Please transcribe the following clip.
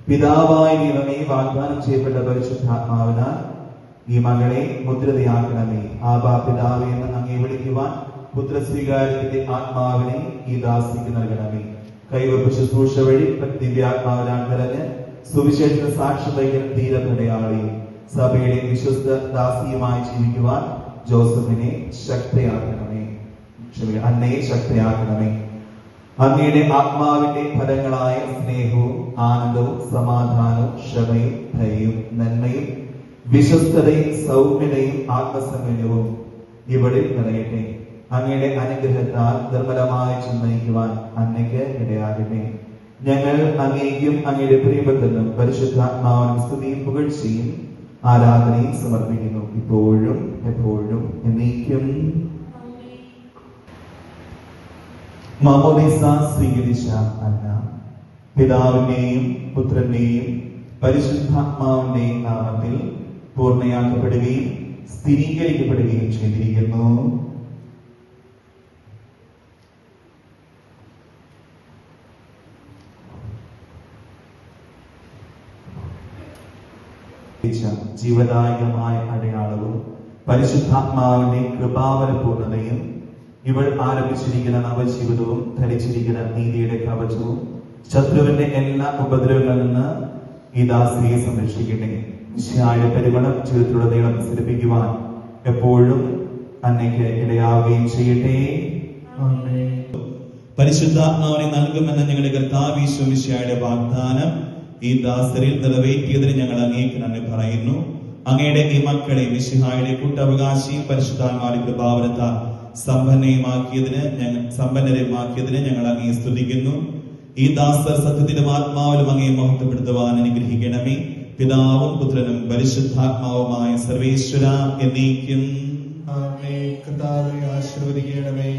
പിതാവായ ദൈവമേ, വാഗ്ദാനം ചെയ്യപ്പെട്ട പരിശുദ്ധാത്മാവിനാൽ ഈ മകളെ മുദ്രിതയാക്കണമേ. ആബാ പിതാവേ എന്ന് അങ്ങേ വിളിക്കുവാൻ പുത്രസ്വീകാരത്തിന്റെ ആത്മാവിനെ ഈ ദാസിക്ക് നൽകണമേ. കൈവപ്പ് ശുശ്രൂഷ വഴി ദിവ്യാത്മാവിനാൽ നിറഞ്ഞ് സുവിശേഷ സാക്ഷ്യതയ്ക്ക് ധീരതടയാളി സഭയുടെ വിശ്വസ്ത ദാസിയുമായി ജീവിക്കുവാൻ ജോസഫിനെ ശക്തയാക്കണമേ. അന്നയെ ശക്തയാക്കണമേ. അങ്ങയുടെ ആത്മാവിന്റെ ഫലങ്ങളായ സ്നേഹവും ആനന്ദവും സമാധാനവും ക്ഷമയും ധൈര്യവും നന്മയും വിശ്വസ്തതയും സൗമ്യതയും ആത്മസംയമനവും ഇവളിൽ നിറയട്ടെ. അങ്ങയുടെ അനുഗ്രഹത്താൽ നിർമ്മലമായി നയിക്കുവാൻ അങ്ങയ്ക്ക് ഇടയാകട്ടെ. ഞങ്ങൾ അങ്ങേക്കും അങ്ങയുടെ പ്രിയപുത്രനും പരിശുദ്ധാത്മാവിനും സ്തുതിയും പുകഴ്ചയും ആരാധനയും സമർപ്പിക്കുന്നു, ഇപ്പോഴും എപ്പോഴും എന്നേക്കും. മാമോദീസ സ്വീകരിച്ച അന്ന പിതാവിന്റെയും പുത്രന്റെയും പരിശുദ്ധാത്മാവിന്റെയും നാമത്തിൽ പൂർണ്ണയാക്കപ്പെടുകയും സ്ഥിരീകരിക്കപ്പെടുകയും ചെയ്തിരിക്കുന്നു. ജീവദായകമായ അടയാളവും പരിശുദ്ധാത്മാവിന്റെ കൃപാവര പൂർണ്ണതയും ഇവൾ ആരംഭിച്ചിരിക്കുന്ന നവജീവിതവും ധരിച്ചിരിക്കുന്ന നീതിയുടെ കവചവും ശത്രുവിന്റെ എല്ലാ ഉപദ്രവങ്ങളിൽ നിന്ന് ഈ ദാസിയെ സംരക്ഷിക്കട്ടെ. മിശിഹായുടെ പരിമളം ജീവിതത്തിലുടനീളം വിസ്തരിപ്പിക്കുവാൻ എപ്പോഴും അന്നയ്ക്ക് ഇടയാവുകയും ചെയ്യട്ടെ. പരിശുദ്ധാത്മാവിനെ നൽകുമെന്ന ഞങ്ങളുടെ കർത്താവ് യേശു മിശിഹായുടെ വാഗ്ദാനം ഈ ദാസരിൽ നിറവേറ്റിയതിന് ഞങ്ങൾ അങ്ങേക്ക് നന്ദി പറയുന്നു. അങ്ങയുടെ ഈ മക്കളെ മിശിഹായുടെ കൂട്ടവകാശിയും പരിശുദ്ധാത്മാവിന്റെ കൃപാവരത്താൽ സമ്പന്നരമാക്കിയതിന് ഞങ്ങൾ അങ്ങേ സ്തുതിക്കുന്നു. ഈ ദാസർ സത്യത്തിലും ആത്മാവിലും അങ്ങേ മഹത്വപ്പെടുത്തുവാൻ അനുഗ്രഹിക്കണമേ. പിതാവും പുത്രനും പരിശുദ്ധാത്മാവുമായ സർവേശ്വര എന്നേക്കും ആമേൻ. കർത്താവേ ആശീർവദിക്കണമേ.